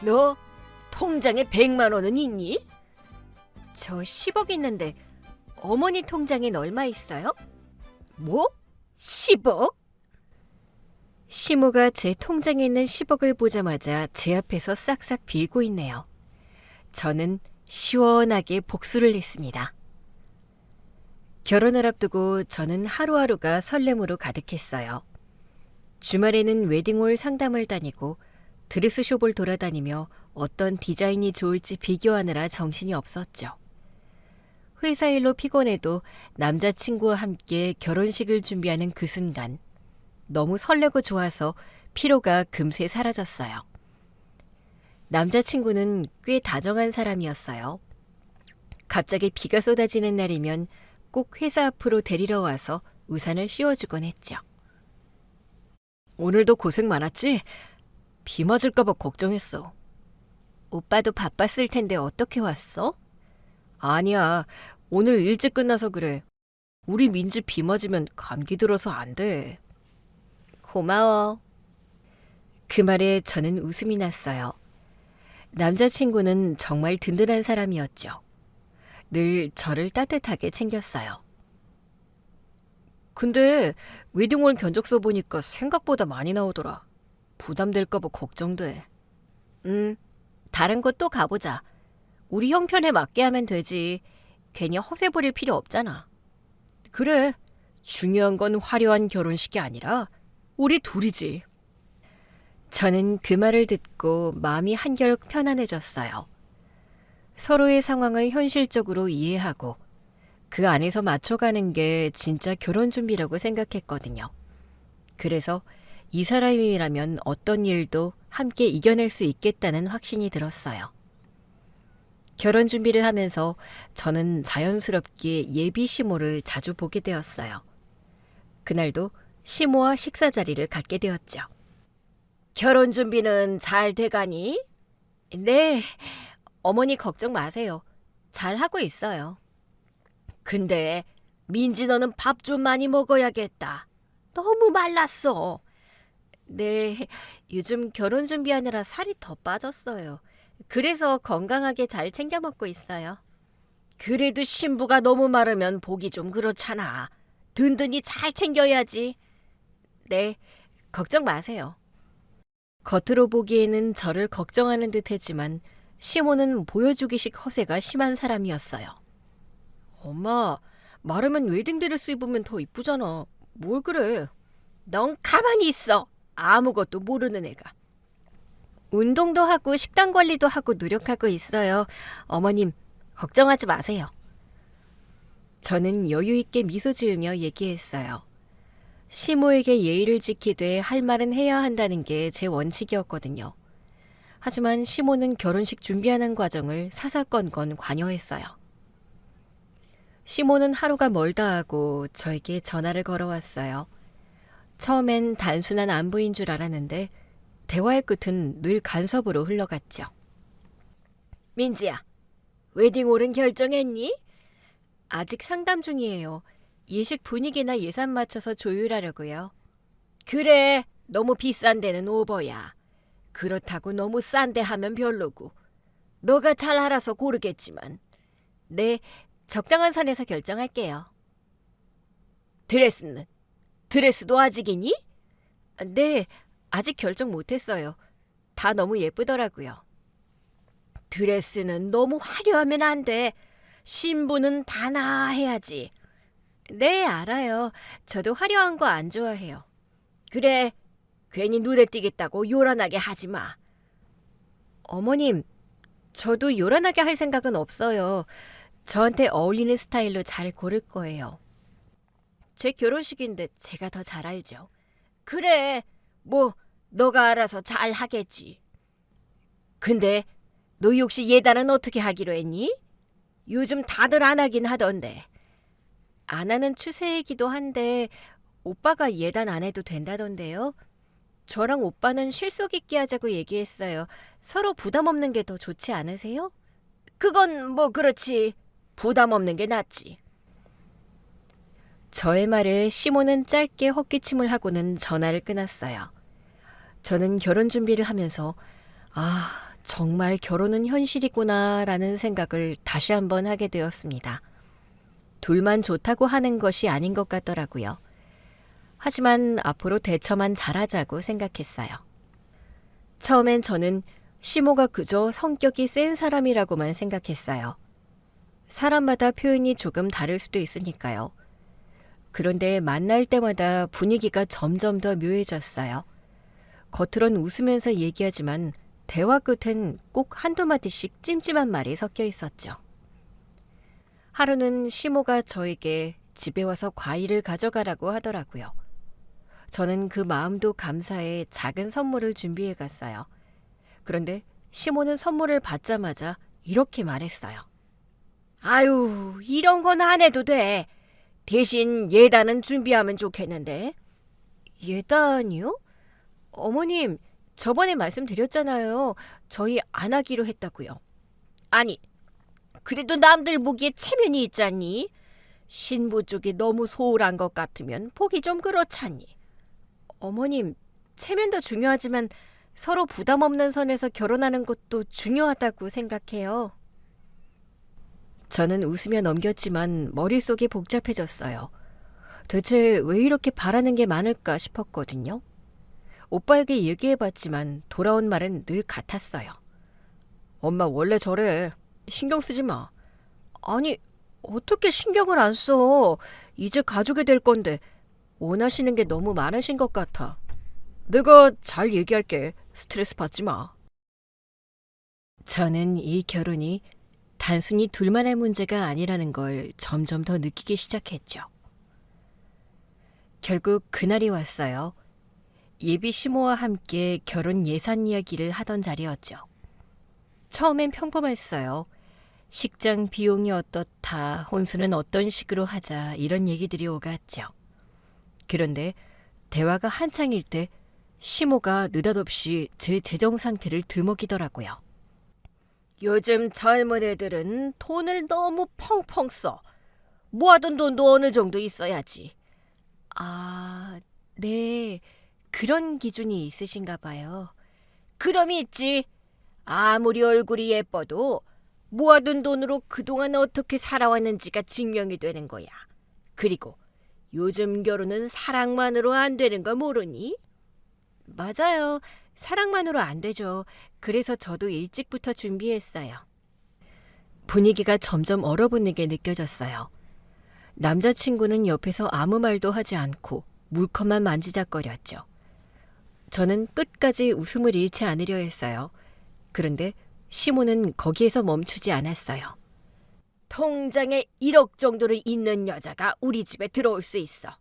너 통장에 100만 원은 있니? 저 10억 있는데 어머니 통장엔 얼마 있어요? 뭐? 10억? 시모가 제 통장에 있는 10억을 보자마자 제 앞에서 싹싹 빌고 있네요. 저는 시원하게 복수를 했습니다. 결혼을 앞두고 저는 하루하루가 설렘으로 가득했어요. 주말에는 웨딩홀 상담을 다니고 드레스숍을 돌아다니며 어떤 디자인이 좋을지 비교하느라 정신이 없었죠. 회사 일로 피곤해도 남자친구와 함께 결혼식을 준비하는 그 순간 너무 설레고 좋아서 피로가 금세 사라졌어요. 남자친구는 꽤 다정한 사람이었어요. 갑자기 비가 쏟아지는 날이면 꼭 회사 앞으로 데리러 와서 우산을 씌워주곤 했죠. 오늘도 고생 많았지? 비 맞을까 봐 걱정했어. 오빠도 바빴을 텐데 어떻게 왔어? 아니야, 오늘 일찍 끝나서 그래. 우리 민지 비 맞으면 감기 들어서 안 돼. 고마워. 그 말에 저는 웃음이 났어요. 남자친구는 정말 든든한 사람이었죠. 늘 저를 따뜻하게 챙겼어요. 근데 웨딩홀 견적서 보니까 생각보다 많이 나오더라. 부담될까 봐 걱정돼. 다른 곳 또 가보자. 우리 형편에 맞게 하면 되지. 괜히 허세 부릴 필요 없잖아. 그래, 중요한 건 화려한 결혼식이 아니라 우리 둘이지. 저는 그 말을 듣고 마음이 한결 편안해졌어요. 서로의 상황을 현실적으로 이해하고 그 안에서 맞춰가는 게 진짜 결혼 준비라고 생각했거든요. 그래서 이 사람이라면 어떤 일도 함께 이겨낼 수 있겠다는 확신이 들었어요. 결혼 준비를 하면서 저는 자연스럽게 예비 시모를 자주 보게 되었어요. 그날도 시모와 식사 자리를 갖게 되었죠. 결혼 준비는 잘 돼가니? 네, 어머니 걱정 마세요. 잘 하고 있어요. 근데 민지 너는 밥 좀 많이 먹어야겠다. 너무 말랐어. 네, 요즘 결혼 준비하느라 살이 더 빠졌어요. 그래서 건강하게 잘 챙겨 먹고 있어요. 그래도 신부가 너무 마르면 보기 좀 그렇잖아. 든든히 잘 챙겨야지. 네, 걱정 마세요. 겉으로 보기에는 저를 걱정하는 듯 했지만 시모는 보여주기식 허세가 심한 사람이었어요. 엄마, 마르면 웨딩드레스 입으면 더 이쁘잖아. 뭘 그래? 넌 가만히 있어. 아무것도 모르는 애가. 운동도 하고 식단 관리도 하고 노력하고 있어요. 어머님, 걱정하지 마세요. 저는 여유 있게 미소 지으며 얘기했어요. 시모에게 예의를 지키되 할 말은 해야 한다는 게 제 원칙이었거든요. 하지만 시모는 결혼식 준비하는 과정을 사사건건 관여했어요. 시모는 하루가 멀다 하고 저에게 전화를 걸어왔어요. 처음엔 단순한 안부인 줄 알았는데 대화의 끝은 늘 간섭으로 흘러갔죠. 민지야, 웨딩홀은 결정했니? 아직 상담 중이에요. 예식 분위기나 예산 맞춰서 조율하려고요. 그래, 너무 비싼 데는 오버야. 그렇다고 너무 싼 데 하면 별로고. 너가 잘 알아서 고르겠지만. 네, 적당한 선에서 결정할게요. 드레스는? 드레스도 아직이니? 네, 아직 결정 못했어요. 다 너무 예쁘더라고요. 드레스는 너무 화려하면 안 돼. 신부는 단아해야지. 네, 알아요. 저도 화려한 거 안 좋아해요. 그래, 괜히 눈에 띄겠다고 요란하게 하지 마. 어머님, 저도 요란하게 할 생각은 없어요. 저한테 어울리는 스타일로 잘 고를 거예요. 제 결혼식인데 제가 더 잘 알죠. 그래, 뭐 너가 알아서 잘 하겠지. 근데 너 혹시 예단은 어떻게 하기로 했니? 요즘 다들 안 하긴 하던데. 안 하는 추세이기도 한데 오빠가 예단 안 해도 된다던데요. 저랑 오빠는 실속 있게 하자고 얘기했어요. 서로 부담 없는 게 더 좋지 않으세요? 그건 뭐 그렇지. 부담 없는 게 낫지. 저의 말에 시모는 짧게 헛기침을 하고는 전화를 끊었어요. 저는 결혼 준비를 하면서 정말 결혼은 현실이구나라는 생각을 다시 한번 하게 되었습니다. 둘만 좋다고 하는 것이 아닌 것 같더라고요. 하지만 앞으로 대처만 잘하자고 생각했어요. 처음엔 저는 시모가 그저 성격이 센 사람이라고만 생각했어요. 사람마다 표현이 조금 다를 수도 있으니까요. 그런데 만날 때마다 분위기가 점점 더 묘해졌어요. 겉으론 웃으면서 얘기하지만 대화 끝엔 꼭 한두 마디씩 찜찜한 말이 섞여 있었죠. 하루는 시모가 저에게 집에 와서 과일을 가져가라고 하더라고요. 저는 그 마음도 감사해 작은 선물을 준비해 갔어요. 그런데 시모는 선물을 받자마자 이렇게 말했어요. 아유, 이런 건 안 해도 돼. 대신 예단은 준비하면 좋겠는데. 예단이요? 어머님, 저번에 말씀드렸잖아요. 저희 안 하기로 했다고요. 아니, 그래도 남들 보기에 체면이 있잖니. 신부 쪽이 너무 소홀한 것 같으면 보기 좀 그렇잖니. 어머님, 체면도 중요하지만 서로 부담 없는 선에서 결혼하는 것도 중요하다고 생각해요. 저는 웃으며 넘겼지만 머릿속이 복잡해졌어요. 대체 왜 이렇게 바라는 게 많을까 싶었거든요. 오빠에게 얘기해봤지만 돌아온 말은 늘 같았어요. 엄마 원래 저래. 신경 쓰지 마. 아니, 어떻게 신경을 안 써. 이제 가족이 될 건데 원하시는 게 너무 많으신 것 같아. 내가 잘 얘기할게. 스트레스 받지 마. 저는 이 결혼이 단순히 둘만의 문제가 아니라는 걸 점점 더 느끼기 시작했죠. 결국 그날이 왔어요. 예비 시모와 함께 결혼 예산 이야기를 하던 자리였죠. 처음엔 평범했어요. 식장 비용이 어떻다, 혼수는 어떤 식으로 하자 이런 얘기들이 오갔죠. 그런데 대화가 한창일 때 시모가 느닷없이 제 재정 상태를 들먹이더라고요. 요즘 젊은 애들은 돈을 너무 펑펑 써. 모아둔 돈도 어느 정도 있어야지. 아, 네. 그런 기준이 있으신가 봐요. 그럼 있지. 아무리 얼굴이 예뻐도 모아둔 돈으로 그동안 어떻게 살아왔는지가 증명이 되는 거야. 그리고 요즘 결혼은 사랑만으로 안 되는 거 모르니? 맞아요. 사랑만으로 안 되죠. 그래서 저도 일찍부터 준비했어요. 분위기가 점점 얼어붙는 게 느껴졌어요. 남자친구는 옆에서 아무 말도 하지 않고 물컵만 만지작거렸죠. 저는 끝까지 웃음을 잃지 않으려 했어요. 그런데 시모는 거기에서 멈추지 않았어요. 통장에 1억 정도를 있는 여자가 우리 집에 들어올 수 있어.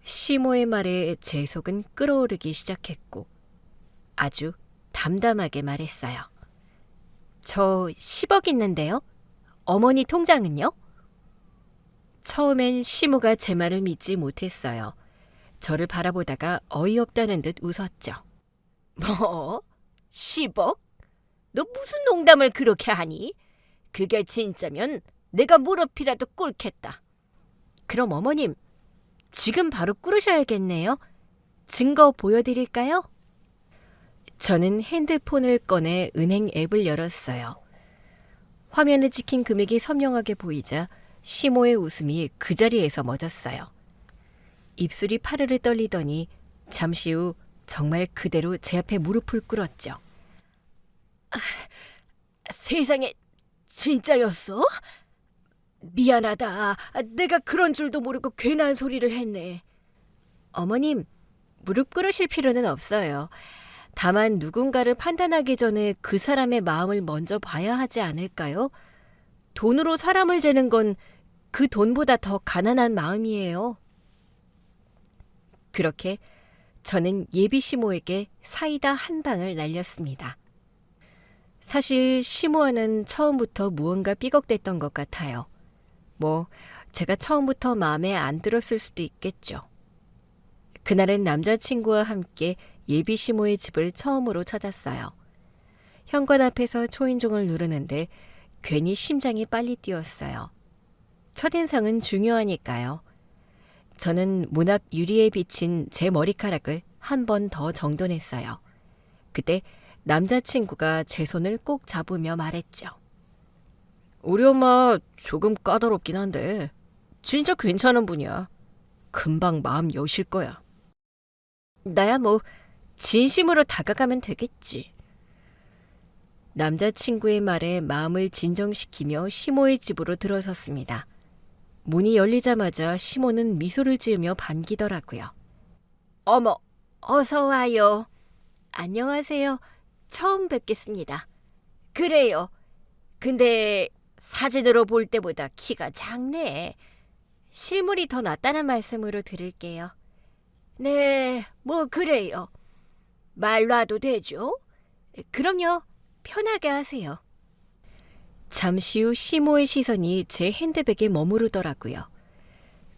시모의 말에 제 속은 끓어오르기 시작했고 아주 담담하게 말했어요. 저 10억 있는데요. 어머니 통장은요? 처음엔 시모가 제 말을 믿지 못했어요. 저를 바라보다가 어이없다는 듯 웃었죠. 뭐? 10억? 너 무슨 농담을 그렇게 하니? 그게 진짜면 내가 무릎이라도 꿇겠다. 그럼 어머님, 지금 바로 꿇으셔야겠네요. 증거 보여드릴까요? 저는 핸드폰을 꺼내 은행 앱을 열었어요. 화면에 찍힌 금액이 선명하게 보이자 시모의 웃음이 그 자리에서 멎었어요. 입술이 파르르 떨리더니 잠시 후 정말 그대로 제 앞에 무릎을 꿇었죠. 세상에, 진짜였어? 미안하다. 내가 그런 줄도 모르고 괜한 소리를 했네. 어머님, 무릎 꿇으실 필요는 없어요. 다만 누군가를 판단하기 전에 그 사람의 마음을 먼저 봐야 하지 않을까요? 돈으로 사람을 재는 건 그 돈보다 더 가난한 마음이에요. 그렇게 저는 예비 시모에게 사이다 한 방을 날렸습니다. 사실 시모와는 처음부터 무언가 삐걱댔던 것 같아요. 제가 처음부터 마음에 안 들었을 수도 있겠죠. 그날은 남자친구와 함께 예비 시모의 집을 처음으로 찾았어요. 현관 앞에서 초인종을 누르는데 괜히 심장이 빨리 뛰었어요. 첫인상은 중요하니까요. 저는 문 앞 유리에 비친 제 머리카락을 한 번 더 정돈했어요. 그때 남자친구가 제 손을 꼭 잡으며 말했죠. 우리 엄마 조금 까다롭긴 한데 진짜 괜찮은 분이야. 금방 마음 여실 거야. 나야 뭐 진심으로 다가가면 되겠지. 남자친구의 말에 마음을 진정시키며 시모의 집으로 들어섰습니다. 문이 열리자마자 시모는 미소를 지으며 반기더라고요. 어머, 어서 와요. 안녕하세요. 처음 뵙겠습니다. 그래요. 근데 사진으로 볼 때보다 키가 작네. 실물이 더 낫다는 말씀으로 들을게요. 네, 뭐 그래요. 말로 와도 되죠? 그럼요. 편하게 하세요. 잠시 후 시모의 시선이 제 핸드백에 머무르더라고요.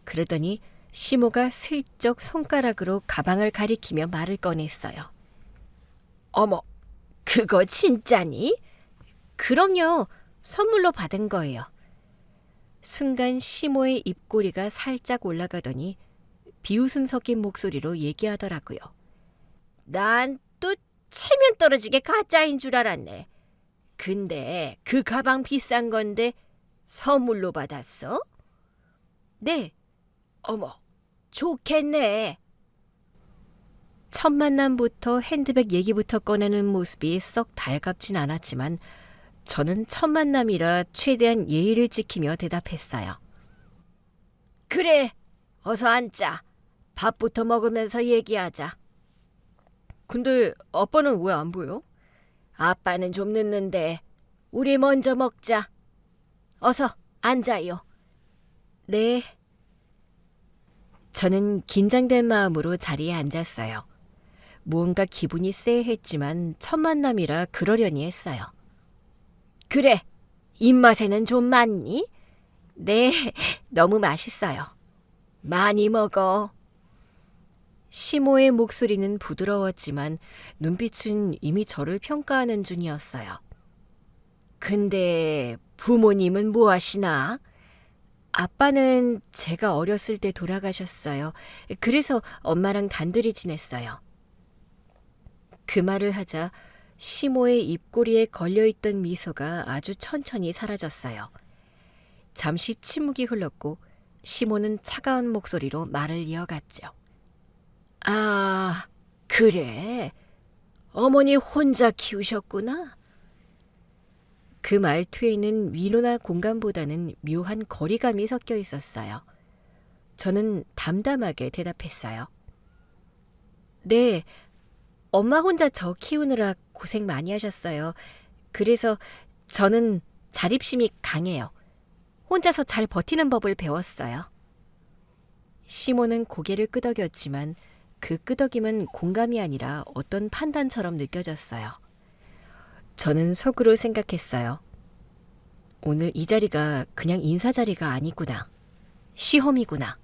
그러더니 시모가 슬쩍 손가락으로 가방을 가리키며 말을 꺼냈어요. 어머, 그거 진짜니? 그럼요. 선물로 받은 거예요. 순간 시모의 입꼬리가 살짝 올라가더니 비웃음 섞인 목소리로 얘기하더라고요. 난 또 체면 떨어지게 가짜인 줄 알았네. 근데 그 가방 비싼 건데 선물로 받았어? 네. 어머, 좋겠네. 첫 만남부터 핸드백 얘기부터 꺼내는 모습이 썩 달갑진 않았지만 저는 첫 만남이라 최대한 예의를 지키며 대답했어요. 그래, 어서 앉자. 밥부터 먹으면서 얘기하자. 근데 아빠는 왜 안 보여? 아빠는 좀 늦는데 우리 먼저 먹자. 어서 앉아요. 네. 저는 긴장된 마음으로 자리에 앉았어요. 무언가 기분이 쎄했지만 첫 만남이라 그러려니 했어요. 그래, 입맛에는 좀 많니? 네, 너무 맛있어요. 많이 먹어. 시모의 목소리는 부드러웠지만 눈빛은 이미 저를 평가하는 중이었어요. 근데 부모님은 뭐 하시나? 아빠는 제가 어렸을 때 돌아가셨어요. 그래서 엄마랑 단둘이 지냈어요. 그 말을 하자 시모의 입꼬리에 걸려있던 미소가 아주 천천히 사라졌어요. 잠시 침묵이 흘렀고 시모는 차가운 목소리로 말을 이어갔죠. 아, 그래. 어머니 혼자 키우셨구나. 그 말투에는 위로나 공감보다는 묘한 거리감이 섞여 있었어요. 저는 담담하게 대답했어요. 네, 엄마 혼자 저 키우느라 고생 많이 하셨어요. 그래서 저는 자립심이 강해요. 혼자서 잘 버티는 법을 배웠어요. 시모는 고개를 끄덕였지만 그 끄덕임은 공감이 아니라 어떤 판단처럼 느껴졌어요. 저는 속으로 생각했어요. 오늘 이 자리가 그냥 인사 자리가 아니구나. 시험이구나.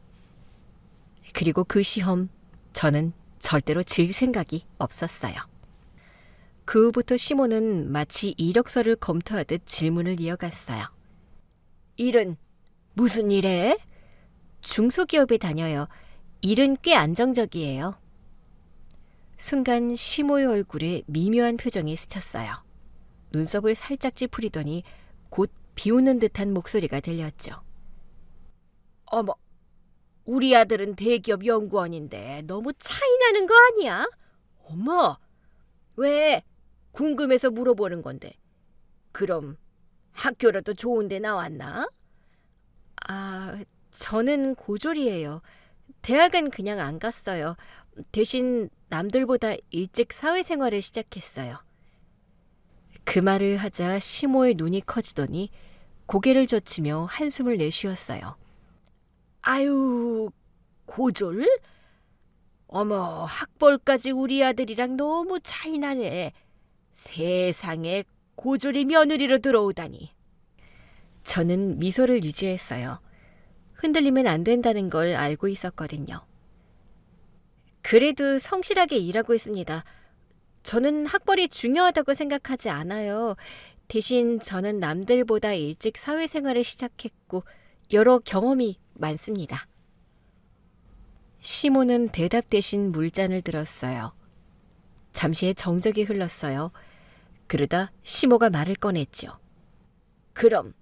그리고 그 시험, 저는 절대로 질 생각이 없었어요. 그 후부터 시모는 마치 이력서를 검토하듯 질문을 이어갔어요. 일은 무슨 일해? 중소기업에 다녀요. 일은 꽤 안정적이에요. 순간 시모의 얼굴에 미묘한 표정이 스쳤어요. 눈썹을 살짝 찌푸리더니 곧 비웃는 듯한 목소리가 들렸죠. 어머, 우리 아들은 대기업 연구원인데 너무 차이 나는 거 아니야? 어머, 왜? 궁금해서 물어보는 건데. 그럼 학교라도 좋은 데 나왔나? 아, 저는 고졸이에요. 대학은 그냥 안 갔어요. 대신 남들보다 일찍 사회생활을 시작했어요. 그 말을 하자 시모의 눈이 커지더니 고개를 젖히며 한숨을 내쉬었어요. 아유, 고졸? 어머, 학벌까지 우리 아들이랑 너무 차이 나네. 세상에 고졸이 며느리로 들어오다니. 저는 미소를 유지했어요. 흔들리면 안 된다는 걸 알고 있었거든요. 그래도 성실하게 일하고 있습니다. 저는 학벌이 중요하다고 생각하지 않아요. 대신 저는 남들보다 일찍 사회생활을 시작했고 여러 경험이 많습니다. 시모는 대답 대신 물잔을 들었어요. 잠시의 정적이 흘렀어요. 그러다 시모가 말을 꺼냈죠. 그럼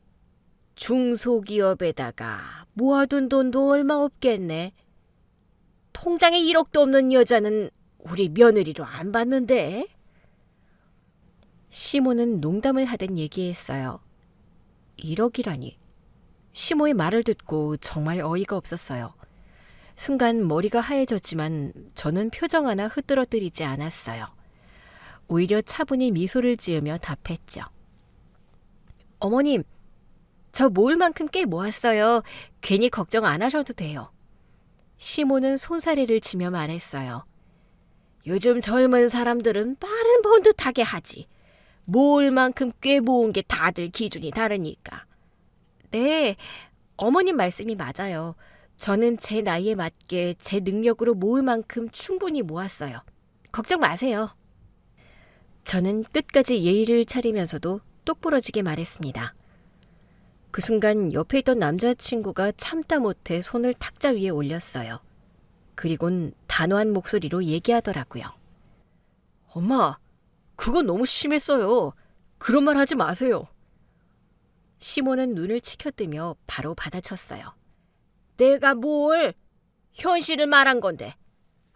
중소기업에다가 모아둔 돈도 얼마 없겠네. 통장에 1억도 없는 여자는 우리 며느리로 안 받는데. 시모는 농담을 하듯 얘기했어요. 1억이라니. 시모의 말을 듣고 정말 어이가 없었어요. 순간 머리가 하얘졌지만 저는 표정 하나 흐트러뜨리지 않았어요. 오히려 차분히 미소를 지으며 답했죠. 어머님, 저 모을 만큼 꽤 모았어요. 괜히 걱정 안 하셔도 돼요. 시모는 손사래를 치며 말했어요. 요즘 젊은 사람들은 말은 번듯하게 하지. 모을 만큼 꽤 모은 게 다들 기준이 다르니까. 네, 어머님 말씀이 맞아요. 저는 제 나이에 맞게 제 능력으로 모을 만큼 충분히 모았어요. 걱정 마세요. 저는 끝까지 예의를 차리면서도 똑부러지게 말했습니다. 그 순간 옆에 있던 남자친구가 참다 못해 손을 탁자 위에 올렸어요. 그리곤 단호한 목소리로 얘기하더라고요. 엄마, 그건 너무 심했어요. 그런 말 하지 마세요. 시모는 눈을 치켜뜨며 바로 받아쳤어요. 내가 뭘? 현실을 말한 건데.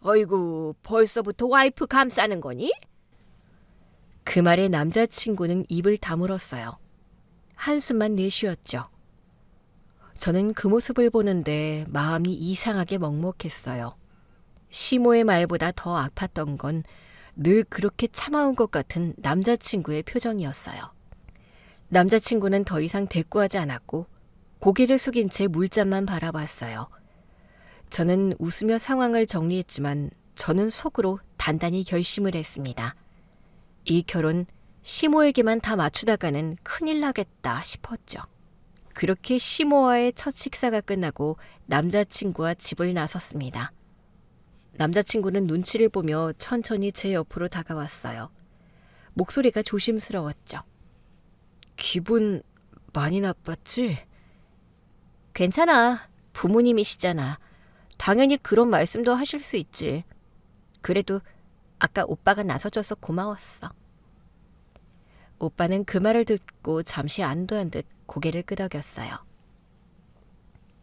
어이구, 벌써부터 와이프 감싸는 거니? 그 말에 남자친구는 입을 다물었어요. 한숨만 내쉬었죠. 저는 그 모습을 보는데 마음이 이상하게 먹먹했어요. 시모의 말보다 더 아팠던 건 늘 그렇게 참아온 것 같은 남자친구의 표정이었어요. 남자친구는 더 이상 대꾸하지 않았고 고개를 숙인 채 물잔만 바라봤어요. 저는 웃으며 상황을 정리했지만 저는 속으로 단단히 결심을 했습니다. 이 결혼 시모에게만 다 맞추다가는 큰일 나겠다 싶었죠. 그렇게 시모와의 첫 식사가 끝나고 남자친구와 집을 나섰습니다. 남자친구는 눈치를 보며 천천히 제 옆으로 다가왔어요. 목소리가 조심스러웠죠. 기분 많이 나빴지? 괜찮아. 부모님이시잖아. 당연히 그런 말씀도 하실 수 있지. 그래도 아까 오빠가 나서줘서 고마웠어. 오빠는 그 말을 듣고 잠시 안도한 듯 고개를 끄덕였어요.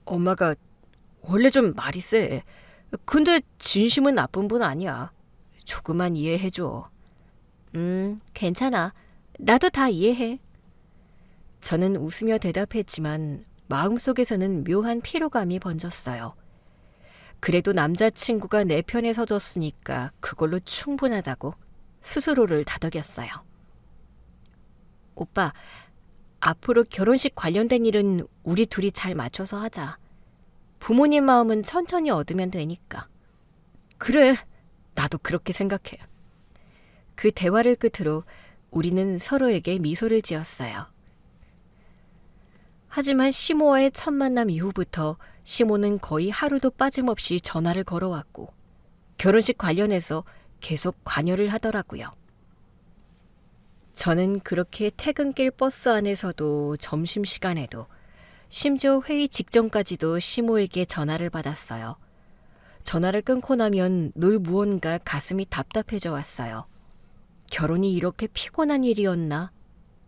엄마가 원래 좀 말이 세. 근데 진심은 나쁜 분 아니야. 조금만 이해해줘. 괜찮아. 나도 다 이해해. 저는 웃으며 대답했지만 마음속에서는 묘한 피로감이 번졌어요. 그래도 남자친구가 내 편에 서줬으니까 그걸로 충분하다고 스스로를 다독였어요. 오빠, 앞으로 결혼식 관련된 일은 우리 둘이 잘 맞춰서 하자. 부모님 마음은 천천히 얻으면 되니까. 그래, 나도 그렇게 생각해. 그 대화를 끝으로 우리는 서로에게 미소를 지었어요. 하지만 시모와의 첫 만남 이후부터 시모는 거의 하루도 빠짐없이 전화를 걸어왔고 결혼식 관련해서 계속 관여를 하더라고요. 저는 그렇게 퇴근길 버스 안에서도 점심시간에도 심지어 회의 직전까지도 시모에게 전화를 받았어요. 전화를 끊고 나면 늘 무언가 가슴이 답답해져 왔어요. 결혼이 이렇게 피곤한 일이었나?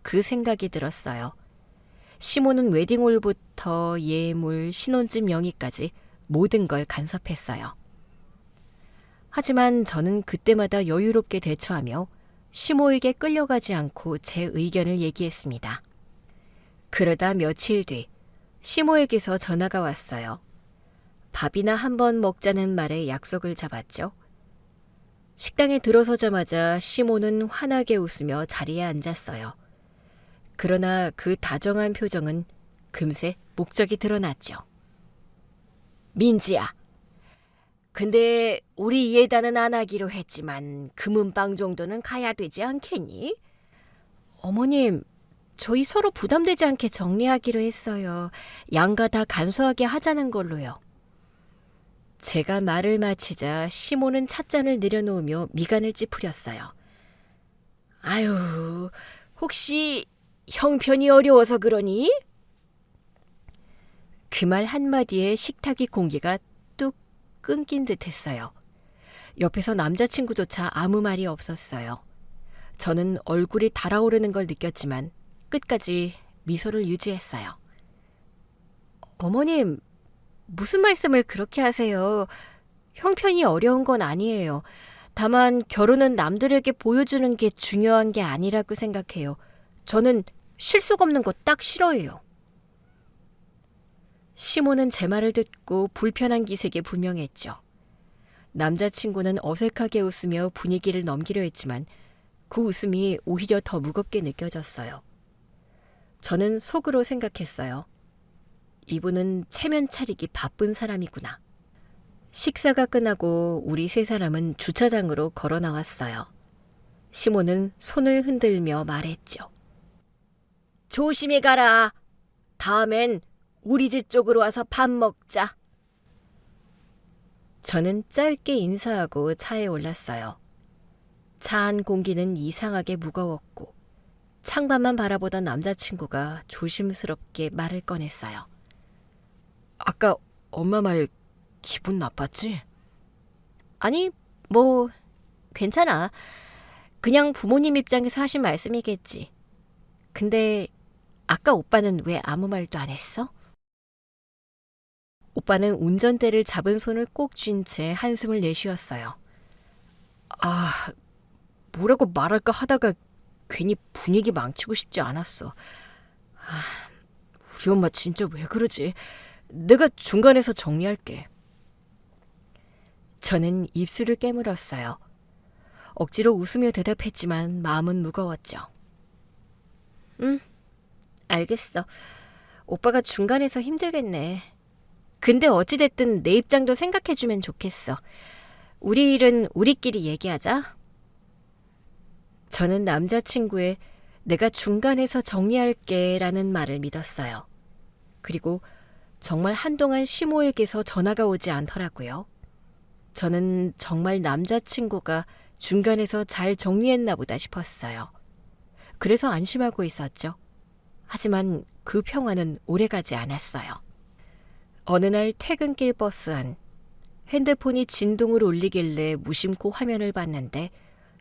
그 생각이 들었어요. 시모는 웨딩홀부터 예물, 신혼집 명의까지 모든 걸 간섭했어요. 하지만 저는 그때마다 여유롭게 대처하며 시모에게 끌려가지 않고 제 의견을 얘기했습니다. 그러다 며칠 뒤 시모에게서 전화가 왔어요. 밥이나 한번 먹자는 말에 약속을 잡았죠. 식당에 들어서자마자 시모는 환하게 웃으며 자리에 앉았어요. 그러나 그 다정한 표정은 금세 목적이 드러났죠. 민지야, 근데 우리 예단은 안 하기로 했지만 금은방 정도는 가야 되지 않겠니? 어머님, 저희 서로 부담되지 않게 정리하기로 했어요. 양가 다 간소하게 하자는 걸로요. 제가 말을 마치자 시모는 찻잔을 내려놓으며 미간을 찌푸렸어요. 아유, 혹시 형편이 어려워서 그러니? 그 말 한마디에 식탁의 공기가 뚝 끊긴 듯 했어요. 옆에서 남자친구조차 아무 말이 없었어요. 저는 얼굴이 달아오르는 걸 느꼈지만 끝까지 미소를 유지했어요. 어머님, 무슨 말씀을 그렇게 하세요? 형편이 어려운 건 아니에요. 다만 결혼은 남들에게 보여주는 게 중요한 게 아니라고 생각해요. 저는 실속 없는 거 딱 싫어해요. 시모는 제 말을 듣고 불편한 기색이 분명했죠. 남자친구는 어색하게 웃으며 분위기를 넘기려 했지만 그 웃음이 오히려 더 무겁게 느껴졌어요. 저는 속으로 생각했어요. 이분은 체면 차리기 바쁜 사람이구나. 식사가 끝나고 우리 세 사람은 주차장으로 걸어 나왔어요. 시모는 손을 흔들며 말했죠. 조심히 가라. 다음엔 우리 집 쪽으로 와서 밥 먹자. 저는 짧게 인사하고 차에 올랐어요. 차 안 공기는 이상하게 무거웠고 창밖만 바라보던 남자친구가 조심스럽게 말을 꺼냈어요. 아까 엄마 말 기분 나빴지? 아니, 뭐 괜찮아. 그냥 부모님 입장에서 하신 말씀이겠지. 근데 아까 오빠는 왜 아무 말도 안 했어? 오빠는 운전대를 잡은 손을 꼭 쥔 채 한숨을 내쉬었어요. 뭐라고 말할까 하다가 괜히 분위기 망치고 싶지 않았어. 우리 엄마 진짜 왜 그러지? 내가 중간에서 정리할게. 저는 입술을 깨물었어요. 억지로 웃으며 대답했지만 마음은 무거웠죠. 응, 알겠어. 오빠가 중간에서 힘들겠네. 근데 어찌됐든 내 입장도 생각해주면 좋겠어. 우리 일은 우리끼리 얘기하자. 저는 남자친구의 내가 중간에서 정리할게 라는 말을 믿었어요. 그리고 정말 한동안 시모에게서 전화가 오지 않더라고요. 저는 정말 남자친구가 중간에서 잘 정리했나 보다 싶었어요. 그래서 안심하고 있었죠. 하지만 그 평화는 오래가지 않았어요. 어느 날 퇴근길 버스 안, 핸드폰이 진동을 울리길래 무심코 화면을 봤는데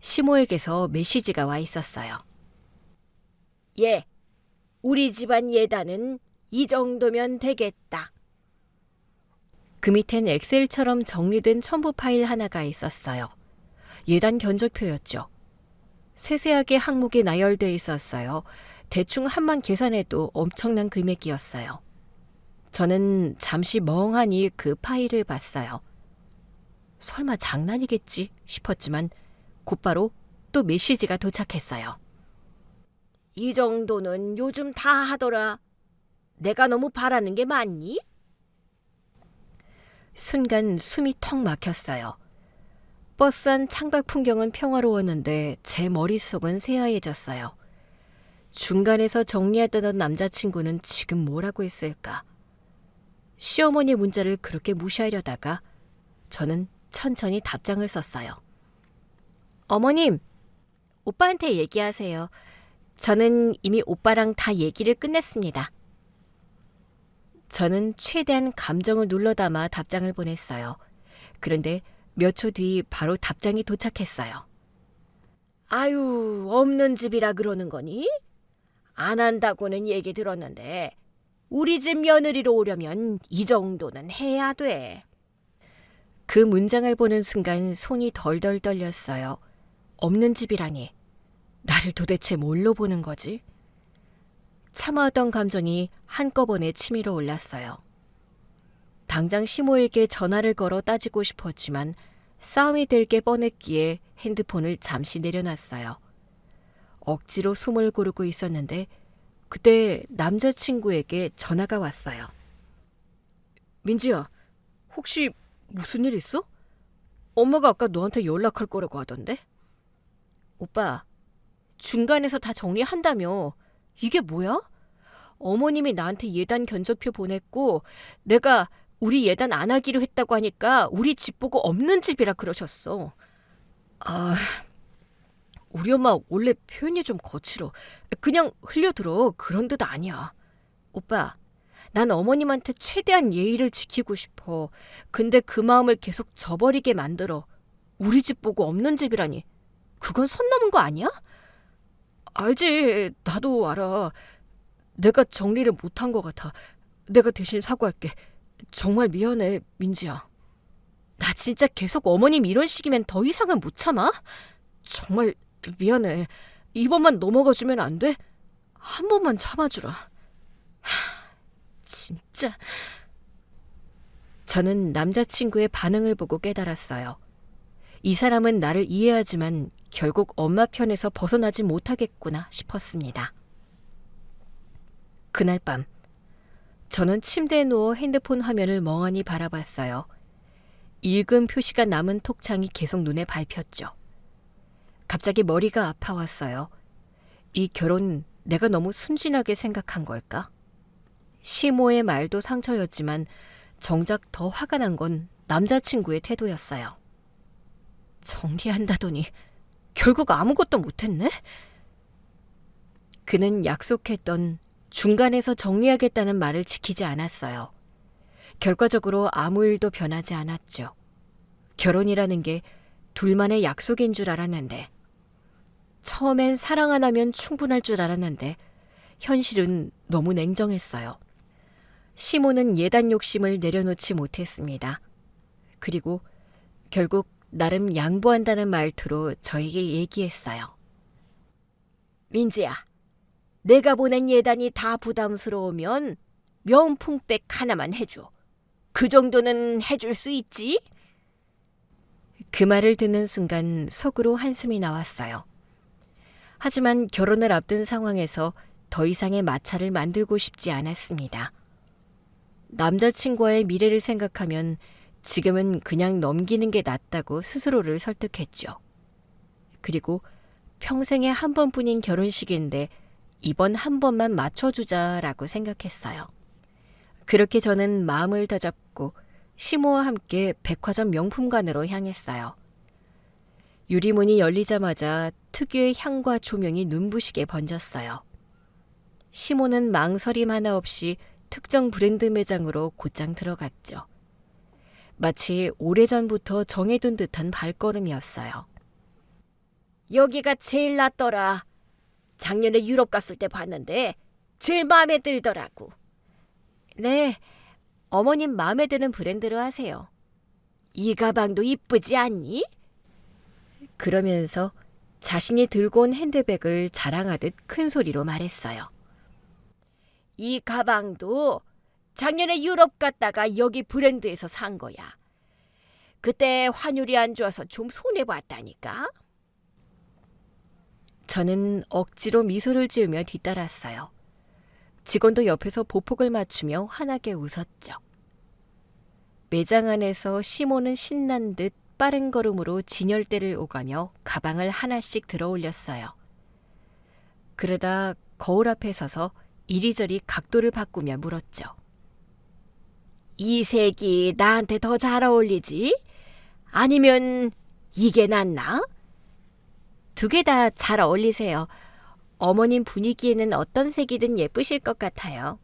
시모에게서 메시지가 와 있었어요. 예, 우리 집안 예단은 이 정도면 되겠다. 그 밑엔 엑셀처럼 정리된 첨부 파일 하나가 있었어요. 예단 견적표였죠. 세세하게 항목이 나열돼 있었어요. 대충 한만 계산해도 엄청난 금액이었어요. 저는 잠시 멍하니 그 파일을 봤어요. 설마 장난이겠지 싶었지만 곧바로 또 메시지가 도착했어요. 이 정도는 요즘 다 하더라. 내가 너무 바라는 게 맞니? 순간 숨이 턱 막혔어요. 버스 안 창밖 풍경은 평화로웠는데 제 머릿속은 새하얘졌어요. 중간에서 정리하던 남자친구는 지금 뭐라고 했을까? 시어머니 문자를 그렇게 무시하려다가 저는 천천히 답장을 썼어요. 어머님, 오빠한테 얘기하세요. 저는 이미 오빠랑 다 얘기를 끝냈습니다. 저는 최대한 감정을 눌러담아 답장을 보냈어요. 그런데 몇 초 뒤 바로 답장이 도착했어요. 아유, 없는 집이라 그러는 거니? 안 한다고는 얘기 들었는데 우리 집 며느리로 오려면 이 정도는 해야 돼. 그 문장을 보는 순간 손이 덜덜 떨렸어요. 없는 집이라니. 나를 도대체 뭘로 보는 거지? 참아왔던 감정이 한꺼번에 치밀어 올랐어요. 당장 시모에게 전화를 걸어 따지고 싶었지만 싸움이 될 게 뻔했기에 핸드폰을 잠시 내려놨어요. 억지로 숨을 고르고 있었는데 그때 남자친구에게 전화가 왔어요. 민지야, 혹시 무슨 일 있어? 엄마가 아까 너한테 연락할 거라고 하던데? 오빠, 중간에서 다 정리한다며. 이게 뭐야? 어머님이 나한테 예단 견적표 보냈고 내가 우리 예단 안 하기로 했다고 하니까 우리 집 보고 없는 집이라 그러셨어. 우리 엄마 원래 표현이 좀 거칠어. 그냥 흘려들어. 그런 뜻 아니야. 오빠, 난 어머님한테 최대한 예의를 지키고 싶어. 근데 그 마음을 계속 저버리게 만들어. 우리 집 보고 없는 집이라니. 그건 선 넘은 거 아니야? 알지. 나도 알아. 내가 정리를 못한 것 같아. 내가 대신 사과할게. 정말 미안해, 민지야. 나 진짜 계속 어머님 이런 식이면 더 이상은 못 참아? 정말 미안해. 이번만 넘어가주면 안 돼? 한 번만 참아주라. 진짜. 저는 남자친구의 반응을 보고 깨달았어요. 이 사람은 나를 이해하지만 결국 엄마 편에서 벗어나지 못하겠구나 싶었습니다. 그날 밤, 저는 침대에 누워 핸드폰 화면을 멍하니 바라봤어요. 읽음 표시가 남은 톡창이 계속 눈에 밟혔죠. 갑자기 머리가 아파왔어요. 이 결혼 내가 너무 순진하게 생각한 걸까? 시모의 말도 상처였지만 정작 더 화가 난 건 남자친구의 태도였어요. 정리한다더니 결국 아무것도 못했네? 그는 약속했던 중간에서 정리하겠다는 말을 지키지 않았어요. 결과적으로 아무 일도 변하지 않았죠. 결혼이라는 게 둘만의 약속인 줄 알았는데, 처음엔 사랑 하나면 충분할 줄 알았는데 현실은 너무 냉정했어요. 시모는 예단 욕심을 내려놓지 못했습니다. 그리고 결국 나름 양보한다는 말투로 저에게 얘기했어요. 민지야, 내가 보낸 예단이 다 부담스러우면 명품백 하나만 해줘. 그 정도는 해줄 수 있지? 그 말을 듣는 순간 속으로 한숨이 나왔어요. 하지만 결혼을 앞둔 상황에서 더 이상의 마찰을 만들고 싶지 않았습니다. 남자친구와의 미래를 생각하면 지금은 그냥 넘기는 게 낫다고 스스로를 설득했죠. 그리고 평생에 한 번뿐인 결혼식인데 이번 한 번만 맞춰주자라고 생각했어요. 그렇게 저는 마음을 다잡고 시모와 함께 백화점 명품관으로 향했어요. 유리문이 열리자마자 특유의 향과 조명이 눈부시게 번졌어요. 시모는 망설임 하나 없이 특정 브랜드 매장으로 곧장 들어갔죠. 마치 오래전부터 정해둔 듯한 발걸음이었어요. 여기가 제일 낫더라. 작년에 유럽 갔을 때 봤는데 제일 마음에 들더라고. 네, 어머님 마음에 드는 브랜드로 하세요. 이 가방도 이쁘지 않니? 그러면서 자신이 들고 온 핸드백을 자랑하듯 큰 소리로 말했어요. 이 가방도 작년에 유럽 갔다가 여기 브랜드에서 산 거야. 그때 환율이 안 좋아서 좀 손해봤다니까. 저는 억지로 미소를 지으며 뒤따랐어요. 직원도 옆에서 보폭을 맞추며 환하게 웃었죠. 매장 안에서 시모는 신난 듯 빠른 걸음으로 진열대를 오가며 가방을 하나씩 들어 올렸어요. 그러다 거울 앞에 서서 이리저리 각도를 바꾸며 물었죠. 이 색이 나한테 더 잘 어울리지? 아니면 이게 낫나? 두 개 다 잘 어울리세요. 어머님 분위기에는 어떤 색이든 예쁘실 것 같아요.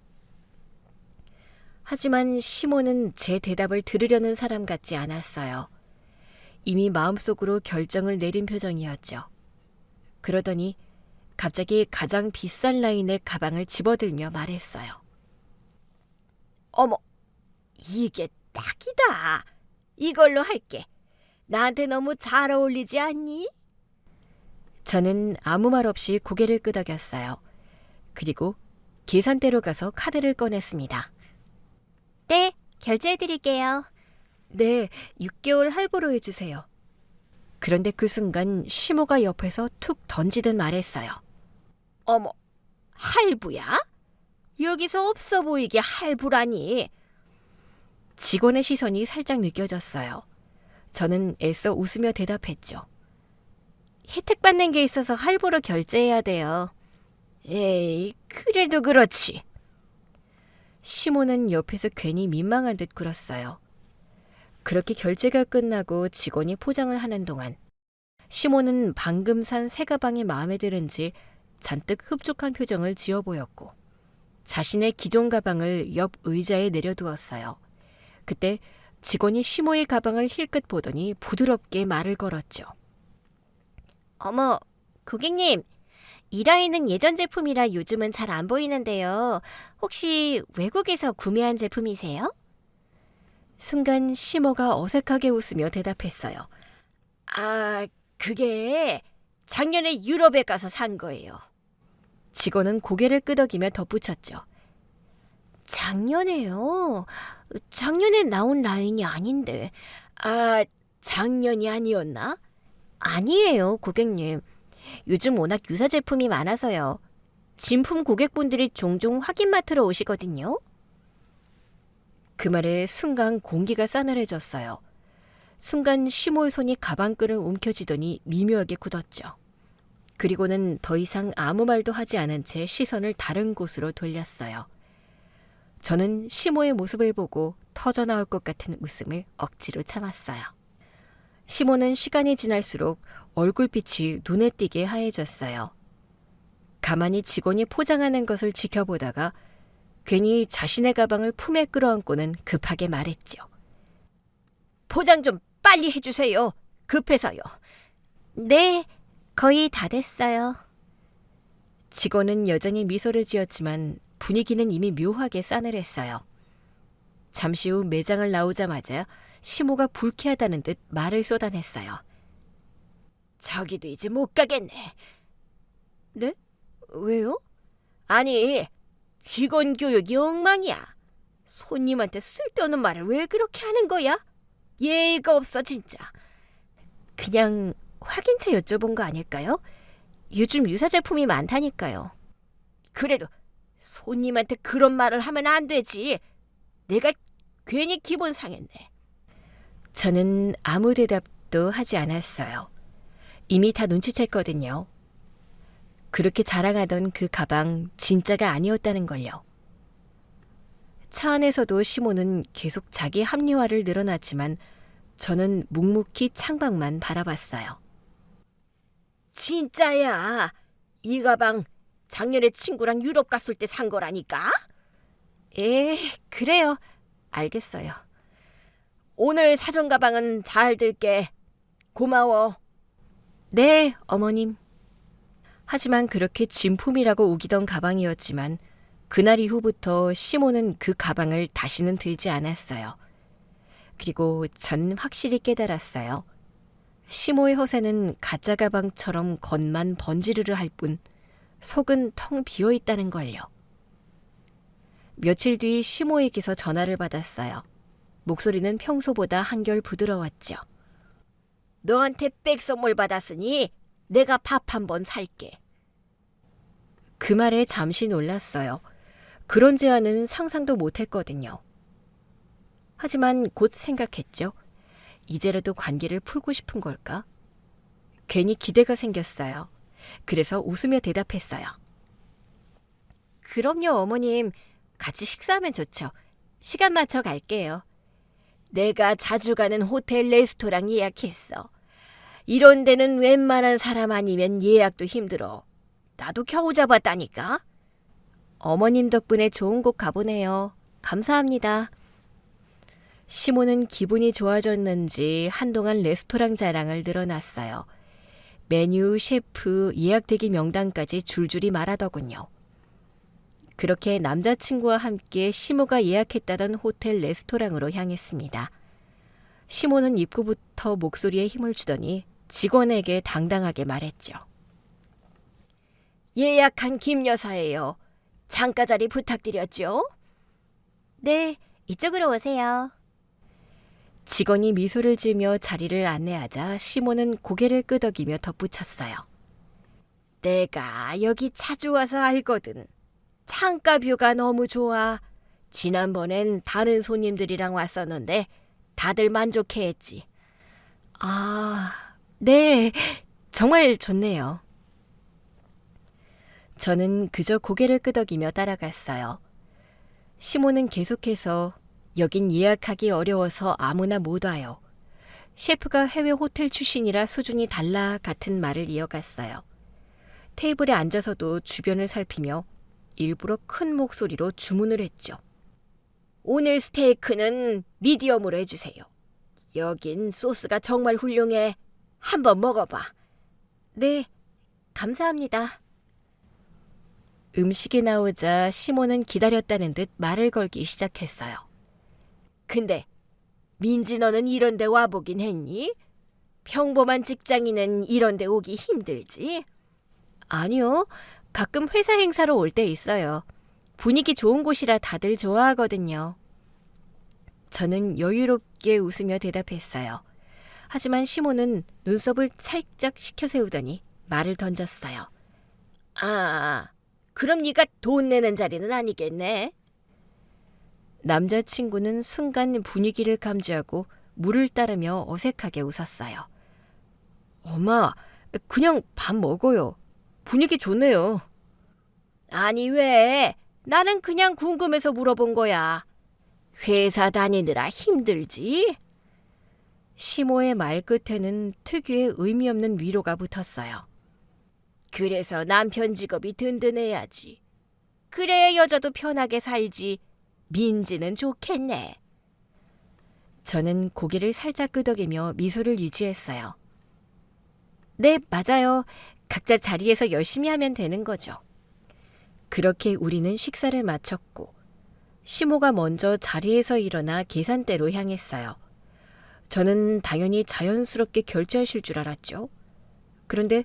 하지만 시모는 제 대답을 들으려는 사람 같지 않았어요. 이미 마음속으로 결정을 내린 표정이었죠. 그러더니 갑자기 가장 비싼 라인의 가방을 집어들며 말했어요. 어머, 이게 딱이다. 이걸로 할게. 나한테 너무 잘 어울리지 않니? 저는 아무 말 없이 고개를 끄덕였어요. 그리고 계산대로 가서 카드를 꺼냈습니다. 네, 결제해드릴게요. 네, 6개월 할부로 해주세요. 그런데 그 순간 시모가 옆에서 툭 던지듯 말했어요. 어머, 할부야? 여기서 없어 보이게 할부라니. 직원의 시선이 살짝 느껴졌어요. 저는 애써 웃으며 대답했죠. 혜택 받는 게 있어서 할부로 결제해야 돼요. 에이, 그래도 그렇지. 시모는 옆에서 괜히 민망한 듯 굴었어요. 그렇게 결제가 끝나고 직원이 포장을 하는 동안 시모는 방금 산 새 가방이 마음에 드는지 잔뜩 흡족한 표정을 지어 보였고 자신의 기존 가방을 옆 의자에 내려두었어요. 그때 직원이 시모의 가방을 힐끗 보더니 부드럽게 말을 걸었죠. 어머, 고객님, 이 라인은 예전 제품이라 요즘은 잘 안 보이는데요. 혹시 외국에서 구매한 제품이세요? 순간 시모가 어색하게 웃으며 대답했어요. 아, 그게 작년에 유럽에 가서 산 거예요. 직원은 고개를 끄덕이며 덧붙였죠. 작년에요? 작년에 나온 라인이 아닌데. 아, 작년이 아니었나? 아니에요, 고객님. 요즘 워낙 유사 제품이 많아서요. 진품 고객분들이 종종 확인 맡으러 오시거든요. 그 말에 순간 공기가 싸늘해졌어요. 순간 시모의 손이 가방끈을 움켜쥐더니 미묘하게 굳었죠. 그리고는 더 이상 아무 말도 하지 않은 채 시선을 다른 곳으로 돌렸어요. 저는 시모의 모습을 보고 터져나올 것 같은 웃음을 억지로 참았어요. 시모는 시간이 지날수록 얼굴빛이 눈에 띄게 하얘졌어요. 가만히 직원이 포장하는 것을 지켜보다가 괜히 자신의 가방을 품에 끌어안고는 급하게 말했죠. 포장 좀 빨리 해주세요. 급해서요. 네, 거의 다 됐어요. 직원은 여전히 미소를 지었지만 분위기는 이미 묘하게 싸늘했어요. 잠시 후 매장을 나오자마자 시모가 불쾌하다는 듯 말을 쏟아냈어요. 저기도 이제 못 가겠네. 네? 왜요? 아니, 직원 교육이 엉망이야. 손님한테 쓸데없는 말을 왜 그렇게 하는 거야? 예의가 없어 진짜. 그냥 확인차 여쭤본 거 아닐까요? 요즘 유사 제품이 많다니까요. 그래도 손님한테 그런 말을 하면 안 되지. 내가 괜히 기분 상했네. 저는 아무 대답도 하지 않았어요. 이미 다 눈치챘거든요. 그렇게 자랑하던 그 가방 진짜가 아니었다는 걸요. 차 안에서도 시모는 계속 자기 합리화를 늘어놨지만 저는 묵묵히 창밖만 바라봤어요. 진짜야. 이 가방 작년에 친구랑 유럽 갔을 때 산 거라니까? 예, 그래요. 알겠어요. 오늘 사준 가방은 잘 들게. 고마워. 네, 어머님. 하지만 그렇게 진품이라고 우기던 가방이었지만 그날 이후부터 시모는 그 가방을 다시는 들지 않았어요. 그리고 저는 확실히 깨달았어요. 시모의 허세는 가짜 가방처럼 겉만 번지르르 할 뿐 속은 텅 비어 있다는 걸요. 며칠 뒤 시모에게서 전화를 받았어요. 목소리는 평소보다 한결 부드러웠죠. 너한테 백 선물 받았으니 내가 밥 한번 살게. 그 말에 잠시 놀랐어요. 그런 제안은 상상도 못했거든요. 하지만 곧 생각했죠. 이제라도 관계를 풀고 싶은 걸까? 괜히 기대가 생겼어요. 그래서 웃으며 대답했어요. 그럼요, 어머님. 같이 식사하면 좋죠. 시간 맞춰 갈게요. 내가 자주 가는 호텔 레스토랑 예약했어. 이런 데는 웬만한 사람 아니면 예약도 힘들어. 나도 겨우 잡았다니까. 어머님 덕분에 좋은 곳 가보네요. 감사합니다. 시모는 기분이 좋아졌는지 한동안 레스토랑 자랑을 늘어놨어요. 메뉴, 셰프, 예약 대기 명단까지 줄줄이 말하더군요. 그렇게 남자친구와 함께 시모가 예약했다던 호텔 레스토랑으로 향했습니다. 시모는 입구부터 목소리에 힘을 주더니 직원에게 당당하게 말했죠. 예약한 김 여사예요. 창가 자리 부탁드렸죠? 네, 이쪽으로 오세요. 직원이 미소를 지으며 자리를 안내하자 시모는 고개를 끄덕이며 덧붙였어요. 내가 여기 자주 와서 알거든. 창가 뷰가 너무 좋아. 지난번엔 다른 손님들이랑 왔었는데 다들 만족해했지. 아, 네, 정말 좋네요. 저는 그저 고개를 끄덕이며 따라갔어요. 시모는 계속해서 여긴 예약하기 어려워서 아무나 못 와요. 셰프가 해외 호텔 출신이라 수준이 달라 같은 말을 이어갔어요. 테이블에 앉아서도 주변을 살피며 일부러 큰 목소리로 주문을 했죠. 오늘 스테이크는 미디엄으로 해주세요. 여긴 소스가 정말 훌륭해. 한번 먹어봐. 네, 감사합니다. 음식이 나오자 시모는 기다렸다는 듯 말을 걸기 시작했어요. 근데 민지 너는 이런 데 와보긴 했니? 평범한 직장인은 이런 데 오기 힘들지? 아니요. 가끔 회사 행사로 올 때 있어요. 분위기 좋은 곳이라 다들 좋아하거든요. 저는 여유롭게 웃으며 대답했어요. 하지만 시모는 눈썹을 살짝 식혀세우더니 말을 던졌어요. 아, 그럼 네가 돈 내는 자리는 아니겠네? 남자친구는 순간 분위기를 감지하고 물을 따르며 어색하게 웃었어요. 엄마, 그냥 밥 먹어요. 분위기 좋네요. 아니 왜? 나는 그냥 궁금해서 물어본 거야. 회사 다니느라 힘들지? 시모의 말끝에는 특유의 의미 없는 위로가 붙었어요. 그래서 남편 직업이 든든해야지. 그래야 여자도 편하게 살지. 민지는 좋겠네. 저는 고개를 살짝 끄덕이며 미소를 유지했어요. 네, 맞아요. 각자 자리에서 열심히 하면 되는 거죠. 그렇게 우리는 식사를 마쳤고 시모가 먼저 자리에서 일어나 계산대로 향했어요. 저는 당연히 자연스럽게 결제하실 줄 알았죠. 그런데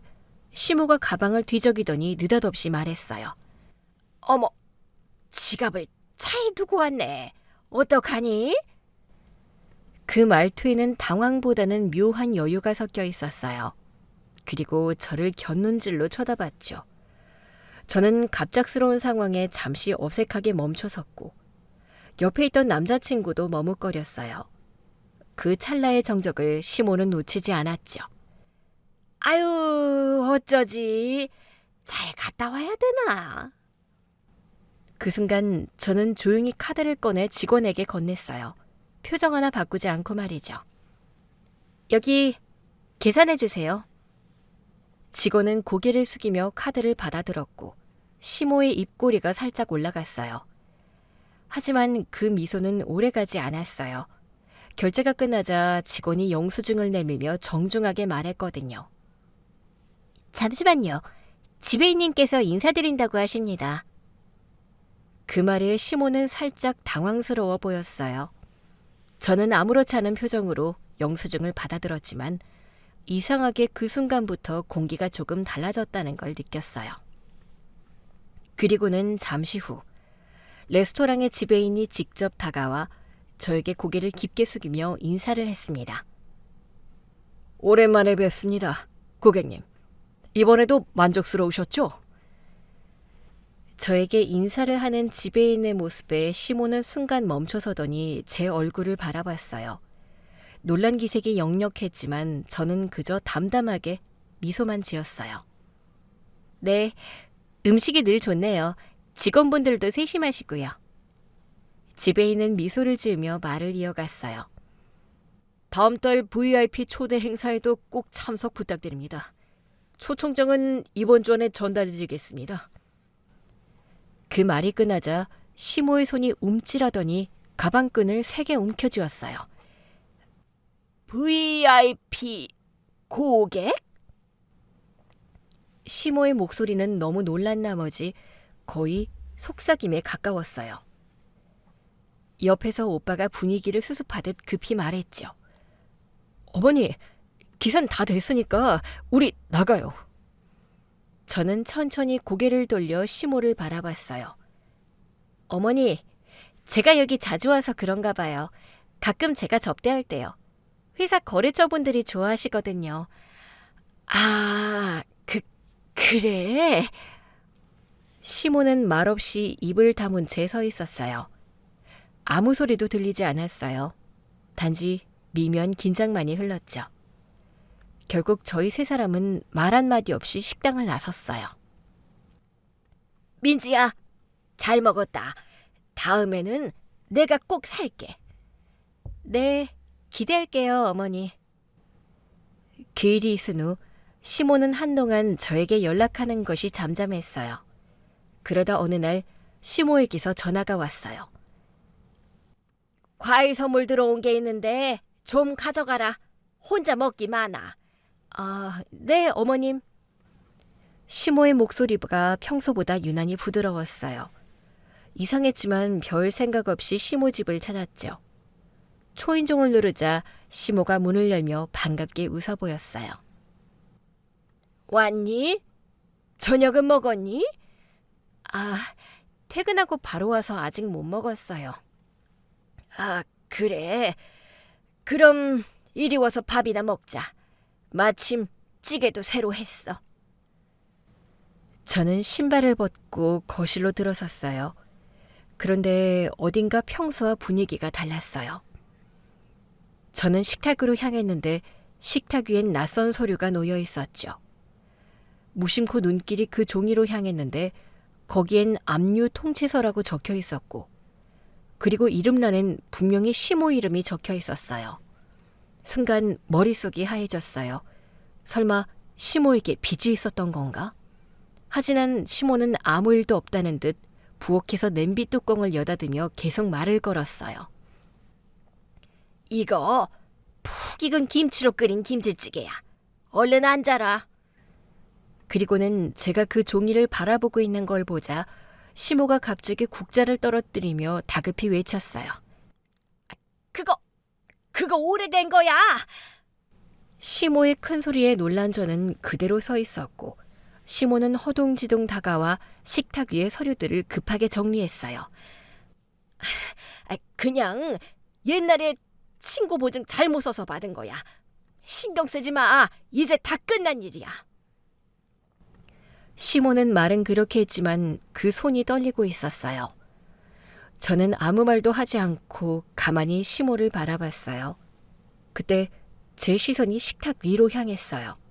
시모가 가방을 뒤적이더니 느닷없이 말했어요. 어머, 지갑을 차에 두고 왔네. 어떡하니? 그 말투에는 당황보다는 묘한 여유가 섞여 있었어요. 그리고 저를 곁눈질로 쳐다봤죠. 저는 갑작스러운 상황에 잠시 어색하게 멈춰섰고 옆에 있던 남자친구도 머뭇거렸어요. 그 찰나의 정적을 시모는 놓치지 않았죠. 아유, 어쩌지? 잘 갔다 와야 되나? 그 순간 저는 조용히 카드를 꺼내 직원에게 건넸어요. 표정 하나 바꾸지 않고 말이죠. 여기 계산해 주세요. 직원은 고개를 숙이며 카드를 받아들었고 시모의 입꼬리가 살짝 올라갔어요. 하지만 그 미소는 오래가지 않았어요. 결제가 끝나자 직원이 영수증을 내밀며 정중하게 말했거든요. 잠시만요. 지배인님께서 인사드린다고 하십니다. 그 말에 시모는 살짝 당황스러워 보였어요. 저는 아무렇지 않은 표정으로 영수증을 받아들었지만 이상하게 그 순간부터 공기가 조금 달라졌다는 걸 느꼈어요. 그리고는 잠시 후 레스토랑의 지배인이 직접 다가와 저에게 고개를 깊게 숙이며 인사를 했습니다. 오랜만에 뵙습니다, 고객님. 이번에도 만족스러우셨죠? 저에게 인사를 하는 지배인의 모습에 시모는 순간 멈춰서더니 제 얼굴을 바라봤어요. 놀란 기색이 역력했지만 저는 그저 담담하게 미소만 지었어요. 네, 음식이 늘 좋네요. 직원분들도 세심하시고요. 지배인은 미소를 지으며 말을 이어갔어요. 다음 달 VIP 초대 행사에도 꼭 참석 부탁드립니다. 초청장은 이번 주 안에 전달해드리겠습니다. 그 말이 끝나자 시모의 손이 움찔하더니 가방끈을 3개 움켜쥐었어요. VIP 고객? 시모의 목소리는 너무 놀란 나머지 거의 속삭임에 가까웠어요. 옆에서 오빠가 분위기를 수습하듯 급히 말했죠. 어머니, 계산 다 됐으니까 우리 나가요. 저는 천천히 고개를 돌려 시모를 바라봤어요. 어머니, 제가 여기 자주 와서 그런가 봐요. 가끔 제가 접대할 때요. 회사 거래처분들이 좋아하시거든요. 아, 그래? 시모는 말없이 입을 다문 채 서 있었어요. 아무 소리도 들리지 않았어요. 단지 미면 긴장만이 흘렀죠. 결국 저희 3사람은 말 한마디 없이 식당을 나섰어요. 민지야, 잘 먹었다. 다음에는 내가 꼭 살게. 네, 기대할게요, 어머니. 그 일이 있은 후 시모는 한동안 저에게 연락하는 것이 잠잠했어요. 그러다 어느 날 시모에게서 전화가 왔어요. 과일 선물 들어온 게 있는데 좀 가져가라. 혼자 먹기 많아. 아, 네, 어머님. 시모의 목소리가 평소보다 유난히 부드러웠어요. 이상했지만 별 생각 없이 시모 집을 찾았죠. 초인종을 누르자 시모가 문을 열며 반갑게 웃어 보였어요. 왔니? 저녁은 먹었니? 아, 퇴근하고 바로 와서 아직 못 먹었어요. 아, 그래. 그럼 이리 와서 밥이나 먹자. 마침 찌개도 새로 했어. 저는 신발을 벗고 거실로 들어섰어요. 그런데 어딘가 평소와 분위기가 달랐어요. 저는 식탁으로 향했는데 식탁 위엔 낯선 서류가 놓여 있었죠. 무심코 눈길이 그 종이로 향했는데 거기엔 압류 통치서라고 적혀 있었고, 그리고 이름란엔 분명히 시모 이름이 적혀 있었어요. 순간 머릿속이 하얘졌어요. 설마 시모에게 빚이 있었던 건가? 하지만 시모는 아무 일도 없다는 듯 부엌에서 냄비 뚜껑을 여닫으며 계속 말을 걸었어요. 이거 푹 익은 김치로 끓인 김치찌개야. 얼른 앉아라. 그리고는 제가 그 종이를 바라보고 있는 걸 보자 시모가 갑자기 국자를 떨어뜨리며 다급히 외쳤어요. 그거 오래된 거야. 시모의 큰 소리에 놀란 저는 그대로 서 있었고, 시모는 허둥지둥 다가와 식탁 위의 서류들을 급하게 정리했어요. 그냥 옛날에 친구 보증 잘못 써서 받은 거야. 신경 쓰지 마. 이제 다 끝난 일이야. 시모는 말은 그렇게 했지만 그 손이 떨리고 있었어요. 저는 아무 말도 하지 않고 가만히 시모를 바라봤어요. 그때 제 시선이 식탁 위로 향했어요.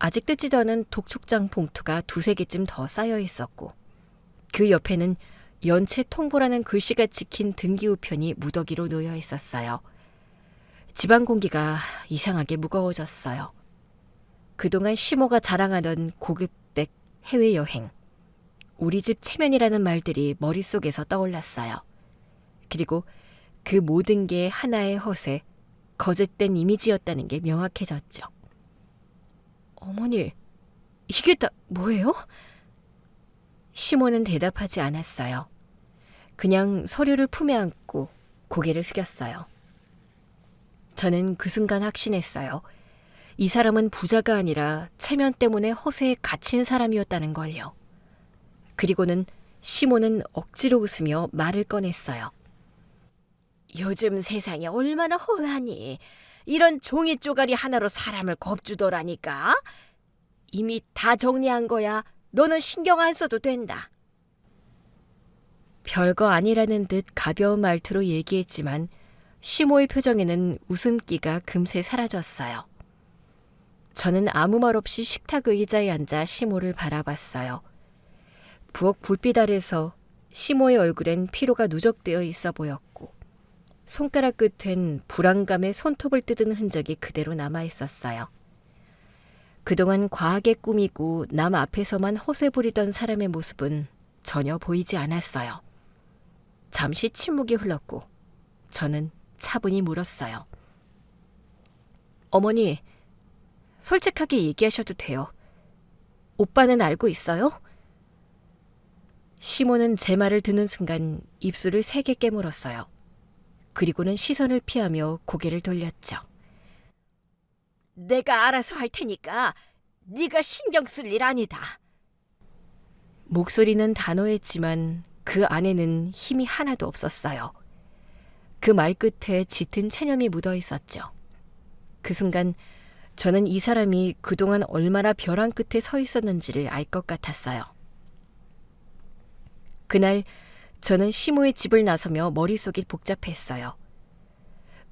아직 뜯지도 않은 독촉장 봉투가 2-3개쯤 더 쌓여 있었고, 그 옆에는 연체 통보라는 글씨가 찍힌 등기우편이 무더기로 놓여 있었어요. 집안 공기가 이상하게 무거워졌어요. 그동안 시모가 자랑하던 고급백 해외여행, 우리 집 체면이라는 말들이 머릿속에서 떠올랐어요. 그리고 그 모든 게 하나의 헛에 거짓된 이미지였다는 게 명확해졌죠. 어머니, 이게 다 뭐예요? 시모는 대답하지 않았어요. 그냥 서류를 품에 안고 고개를 숙였어요. 저는 그 순간 확신했어요. 이 사람은 부자가 아니라 체면 때문에 허세에 갇힌 사람이었다는 걸요. 그리고는 시모는 억지로 웃으며 말을 꺼냈어요. 요즘 세상에 얼마나 험하니. 이런 종이 쪼가리 하나로 사람을 겁주더라니까. 이미 다 정리한 거야. 너는 신경 안 써도 된다. 별거 아니라는 듯 가벼운 말투로 얘기했지만 시모의 표정에는 웃음기가 금세 사라졌어요. 저는 아무 말 없이 식탁 의자에 앉아 시모를 바라봤어요. 부엌 불빛 아래서 시모의 얼굴엔 피로가 누적되어 있어 보였고, 손가락 끝엔 불안감에 손톱을 뜯은 흔적이 그대로 남아 있었어요. 그동안 과하게 꾸미고 남 앞에서만 허세 부리던 사람의 모습은 전혀 보이지 않았어요. 잠시 침묵이 흘렀고 저는 차분히 물었어요. 어머니, 솔직하게 얘기하셔도 돼요. 오빠는 알고 있어요? 시모는 제 말을 듣는 순간 입술을 세게 깨물었어요. 그리고는 시선을 피하며 고개를 돌렸죠. 내가 알아서 할 테니까 네가 신경 쓸 일 아니다. 목소리는 단호했지만 그 안에는 힘이 하나도 없었어요. 그 말 끝에 짙은 체념이 묻어 있었죠. 그 순간 저는 이 사람이 그동안 얼마나 벼랑 끝에 서 있었는지를 알 것 같았어요. 그날 저는 시모의 집을 나서며 머릿속이 복잡했어요.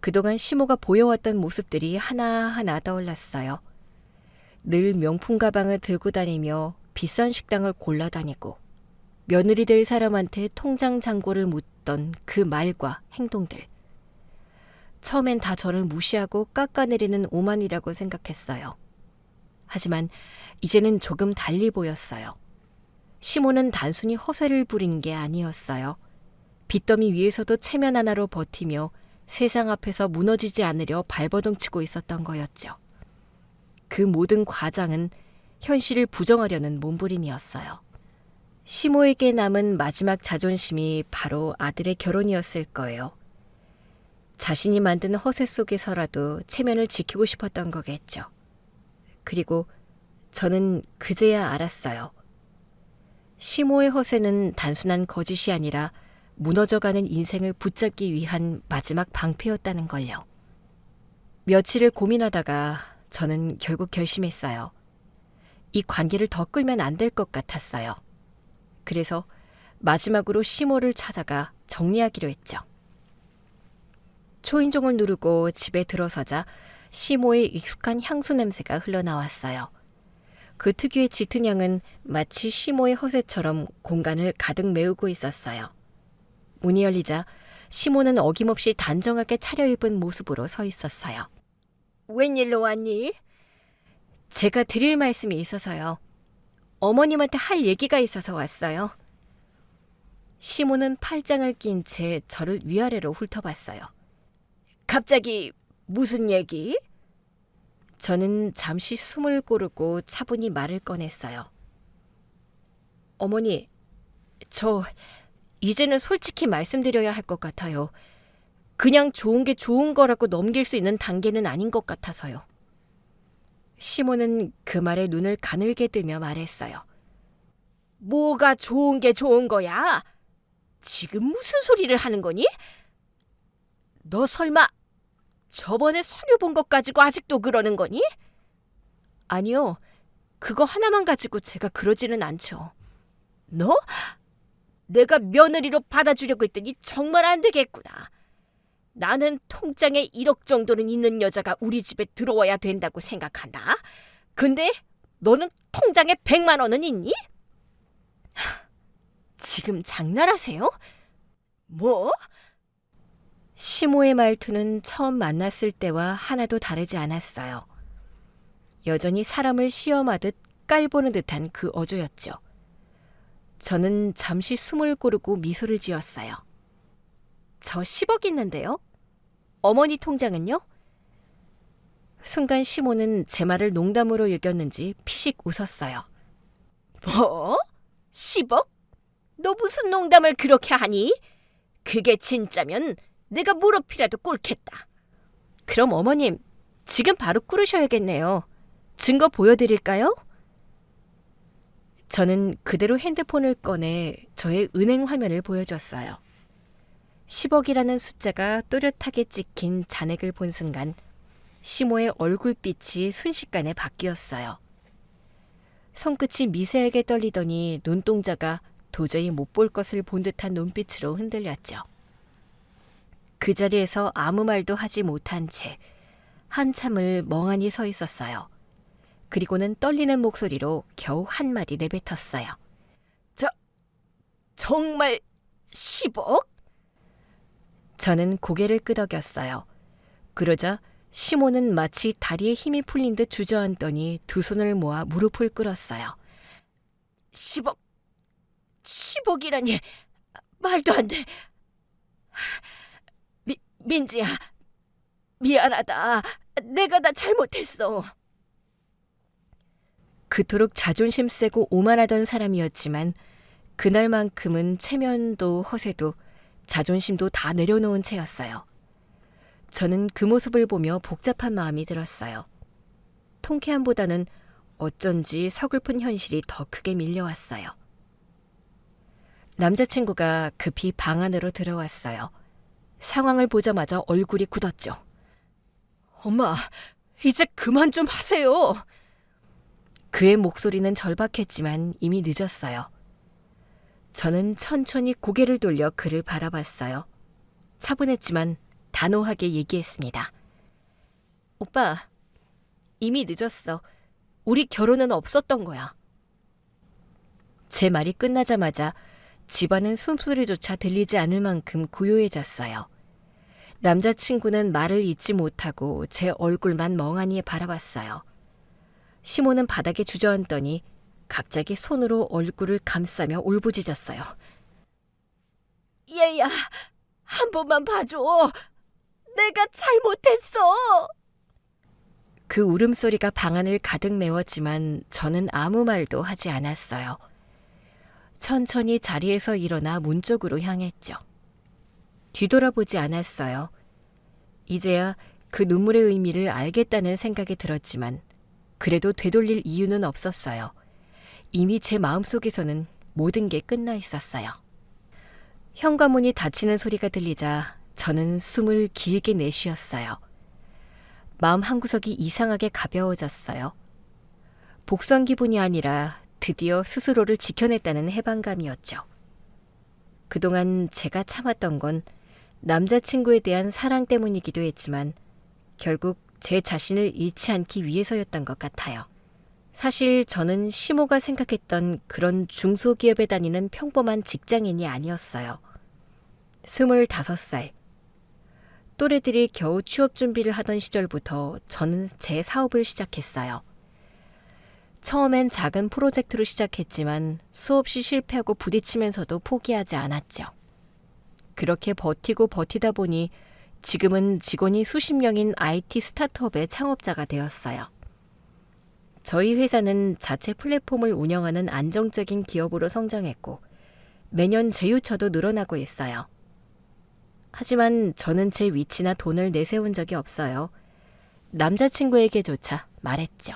그동안 시모가 보여왔던 모습들이 하나하나 떠올랐어요. 늘 명품 가방을 들고 다니며 비싼 식당을 골라다니고 며느리 될 사람한테 통장 잔고를 묻던 그 말과 행동들. 처음엔 다 저를 무시하고 깎아내리는 오만이라고 생각했어요. 하지만 이제는 조금 달리 보였어요. 시모는 단순히 허세를 부린 게 아니었어요. 빚더미 위에서도 체면 하나로 버티며 세상 앞에서 무너지지 않으려 발버둥치고 있었던 거였죠. 그 모든 과장은 현실을 부정하려는 몸부림이었어요. 시모에게 남은 마지막 자존심이 바로 아들의 결혼이었을 거예요. 자신이 만든 허세 속에서라도 체면을 지키고 싶었던 거겠죠. 그리고 저는 그제야 알았어요. 시모의 허세는 단순한 거짓이 아니라 무너져가는 인생을 붙잡기 위한 마지막 방패였다는 걸요. 며칠을 고민하다가 저는 결국 결심했어요. 이 관계를 더 끌면 안 될 것 같았어요. 그래서 마지막으로 시모를 찾아가 정리하기로 했죠. 초인종을 누르고 집에 들어서자 시모의 익숙한 향수 냄새가 흘러나왔어요. 그 특유의 짙은 향은 마치 시모의 허세처럼 공간을 가득 메우고 있었어요. 문이 열리자 시모는 어김없이 단정하게 차려입은 모습으로 서 있었어요. 웬일로 왔니? 제가 드릴 말씀이 있어서요. 어머님한테 할 얘기가 있어서 왔어요. 시모는 팔짱을 낀 채 저를 위아래로 훑어봤어요. 갑자기 무슨 얘기? 저는 잠시 숨을 고르고 차분히 말을 꺼냈어요. 어머니, 저 이제는 솔직히 말씀드려야 할 것 같아요. 그냥 좋은 게 좋은 거라고 넘길 수 있는 단계는 아닌 것 같아서요. 시모는 그 말에 눈을 가늘게 뜨며 말했어요. 뭐가 좋은 게 좋은 거야? 지금 무슨 소리를 하는 거니? 너 설마 저번에 서류 본 것 가지고 아직도 그러는 거니? 아니요. 그거 하나만 가지고 제가 그러지는 않죠. 너? 내가 며느리로 받아주려고 했더니 정말 안 되겠구나. 나는 통장에 1억 정도는 있는 여자가 우리 집에 들어와야 된다고 생각한다. 근데 너는 통장에 100만 원은 있니? 지금 장난하세요? 뭐? 시모의 말투는 처음 만났을 때와 하나도 다르지 않았어요. 여전히 사람을 시험하듯 깔보는 듯한 그 어조였죠. 저는 잠시 숨을 고르고 미소를 지었어요. 저 10억 있는데요? 어머니 통장은요? 순간 시모는 제 말을 농담으로 여겼는지 피식 웃었어요. 뭐? 10억? 너 무슨 농담을 그렇게 하니? 그게 진짜면 내가 무릎이라도 꿇겠다. 그럼 어머님, 지금 바로 꿇으셔야겠네요. 증거 보여드릴까요? 저는 그대로 핸드폰을 꺼내 저의 은행 화면을 보여줬어요. 10억이라는 숫자가 또렷하게 찍힌 잔액을 본 순간 시모의 얼굴빛이 순식간에 바뀌었어요. 손끝이 미세하게 떨리더니 눈동자가 도저히 못 볼 것을 본 듯한 눈빛으로 흔들렸죠. 그 자리에서 아무 말도 하지 못한 채 한참을 멍하니 서 있었어요. 그리고는 떨리는 목소리로 겨우 한마디 내뱉었어요. 정말 10억? 저는 고개를 끄덕였어요. 그러자 시모는 마치 다리에 힘이 풀린 듯 주저앉더니 두 손을 모아 무릎을 꿇었어요. 10억이라니 말도 안 돼. 민지야, 미안하다. 내가 다 잘못했어. 그토록 자존심 세고 오만하던 사람이었지만 그날만큼은 체면도 허세도 자존심도 다 내려놓은 채였어요. 저는 그 모습을 보며 복잡한 마음이 들었어요. 통쾌함보다는 어쩐지 서글픈 현실이 더 크게 밀려왔어요. 남자친구가 급히 방 안으로 들어왔어요. 상황을 보자마자 얼굴이 굳었죠. 엄마, 이제 그만 좀 하세요. 그의 목소리는 절박했지만 이미 늦었어요. 저는 천천히 고개를 돌려 그를 바라봤어요. 차분했지만 단호하게 얘기했습니다. 오빠, 이미 늦었어. 우리 결혼은 없었던 거야. 제 말이 끝나자마자 집안은 숨소리조차 들리지 않을 만큼 고요해졌어요. 남자친구는 말을 잇지 못하고 제 얼굴만 멍하니 바라봤어요. 시모는 바닥에 주저앉더니 갑자기 손으로 얼굴을 감싸며 울부짖었어요. 얘야, 한 번만 봐줘. 내가 잘못했어. 그 울음소리가 방 안을 가득 메웠지만 저는 아무 말도 하지 않았어요. 천천히 자리에서 일어나 문 쪽으로 향했죠. 뒤돌아보지 않았어요. 이제야 그 눈물의 의미를 알겠다는 생각이 들었지만 그래도 되돌릴 이유는 없었어요. 이미 제 마음속에서는 모든 게 끝나 있었어요. 현관문이 닫히는 소리가 들리자 저는 숨을 길게 내쉬었어요. 마음 한구석이 이상하게 가벼워졌어요. 복선 기분이 아니라 드디어 스스로를 지켜냈다는 해방감이었죠. 그동안 제가 참았던 건 남자친구에 대한 사랑 때문이기도 했지만 결국 제 자신을 잃지 않기 위해서였던 것 같아요. 사실 저는 시모가 생각했던 그런 중소기업에 다니는 평범한 직장인이 아니었어요. 25살. 또래들이 겨우 취업 준비를 하던 시절부터 저는 제 사업을 시작했어요. 처음엔 작은 프로젝트로 시작했지만 수없이 실패하고 부딪히면서도 포기하지 않았죠. 그렇게 버티고 버티다 보니 지금은 직원이 수십 명인 IT 스타트업의 창업자가 되었어요. 저희 회사는 자체 플랫폼을 운영하는 안정적인 기업으로 성장했고 매년 제휴처도 늘어나고 있어요. 하지만 저는 제 위치나 돈을 내세운 적이 없어요. 남자친구에게조차 말했죠.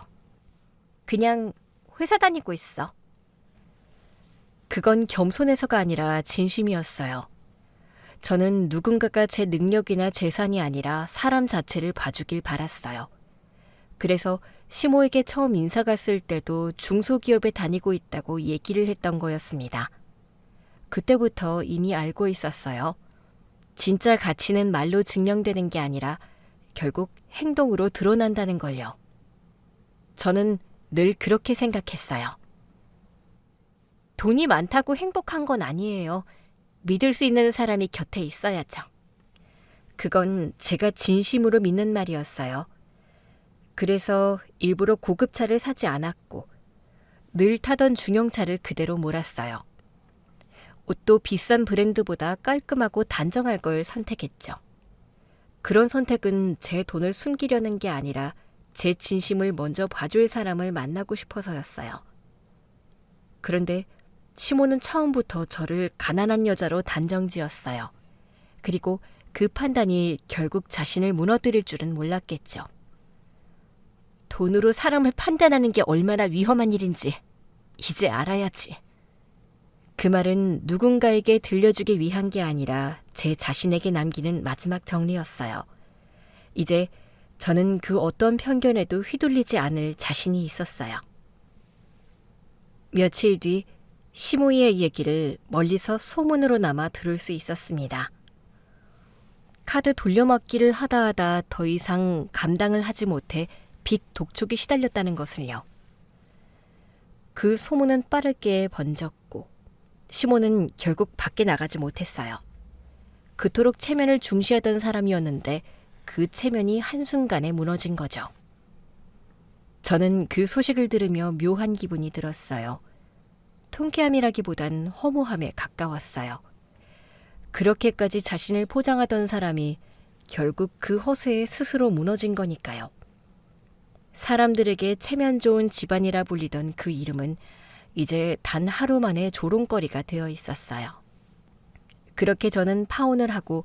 그냥 회사 다니고 있어. 그건 겸손해서가 아니라 진심이었어요. 저는 누군가가 제 능력이나 재산이 아니라 사람 자체를 봐주길 바랐어요. 그래서 시모에게 처음 인사 갔을 때도 중소기업에 다니고 있다고 얘기를 했던 거였습니다. 그때부터 이미 알고 있었어요. 진짜 가치는 말로 증명되는 게 아니라 결국 행동으로 드러난다는 걸요. 저는 늘 그렇게 생각했어요. 돈이 많다고 행복한 건 아니에요. 믿을 수 있는 사람이 곁에 있어야죠. 그건 제가 진심으로 믿는 말이었어요. 그래서 일부러 고급차를 사지 않았고 늘 타던 중형차를 그대로 몰았어요. 옷도 비싼 브랜드보다 깔끔하고 단정할 걸 선택했죠. 그런 선택은 제 돈을 숨기려는 게 아니라 제 진심을 먼저 봐줄 사람을 만나고 싶어서였어요. 그런데 시모는 처음부터 저를 가난한 여자로 단정지었어요. 그리고 그 판단이 결국 자신을 무너뜨릴 줄은 몰랐겠죠. 돈으로 사람을 판단하는 게 얼마나 위험한 일인지 이제 알아야지. 그 말은 누군가에게 들려주기 위한 게 아니라 제 자신에게 남기는 마지막 정리였어요. 이제 저는 그 어떤 편견에도 휘둘리지 않을 자신이 있었어요. 며칠 뒤 시모이의 얘기를 멀리서 소문으로나마 들을 수 있었습니다. 카드 돌려막기를 하다 더 이상 감당을 하지 못해 빚 독촉에 시달렸다는 것을요. 그 소문은 빠르게 번졌고 시모는 결국 밖에 나가지 못했어요. 그토록 체면을 중시하던 사람이었는데 그 체면이 한순간에 무너진 거죠. 저는 그 소식을 들으며 묘한 기분이 들었어요. 통쾌함이라기보단 허무함에 가까웠어요. 그렇게까지 자신을 포장하던 사람이 결국 그 허세에 스스로 무너진 거니까요. 사람들에게 체면 좋은 집안이라 불리던 그 이름은 이제 단 하루 만에 조롱거리가 되어 있었어요. 그렇게 저는 파혼을 하고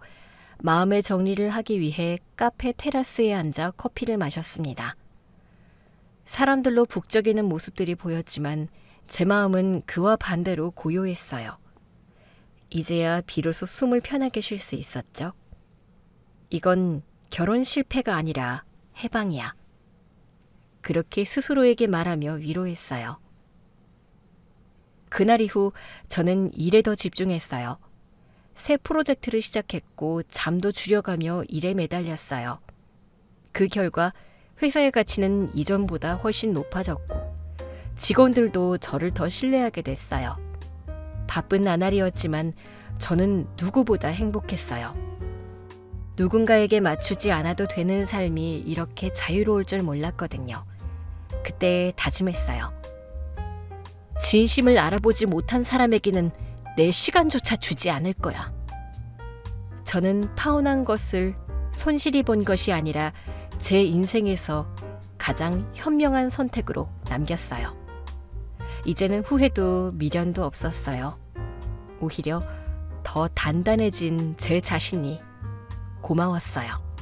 마음의 정리를 하기 위해 카페 테라스에 앉아 커피를 마셨습니다. 사람들로 북적이는 모습들이 보였지만 제 마음은 그와 반대로 고요했어요. 이제야 비로소 숨을 편하게 쉴 수 있었죠. 이건 결혼 실패가 아니라 해방이야. 그렇게 스스로에게 말하며 위로했어요. 그날 이후 저는 일에 더 집중했어요. 새 프로젝트를 시작했고 잠도 줄여가며 일에 매달렸어요. 그 결과 회사의 가치는 이전보다 훨씬 높아졌고 직원들도 저를 더 신뢰하게 됐어요. 바쁜 나날이었지만 저는 누구보다 행복했어요. 누군가에게 맞추지 않아도 되는 삶이 이렇게 자유로울 줄 몰랐거든요. 그때 다짐했어요. 진심을 알아보지 못한 사람에게는 내 시간조차 주지 않을 거야. 저는 파혼한 것을 손실이 본 것이 아니라 제 인생에서 가장 현명한 선택으로 남겼어요. 이제는 후회도 미련도 없었어요. 오히려 더 단단해진 제 자신이 고마웠어요.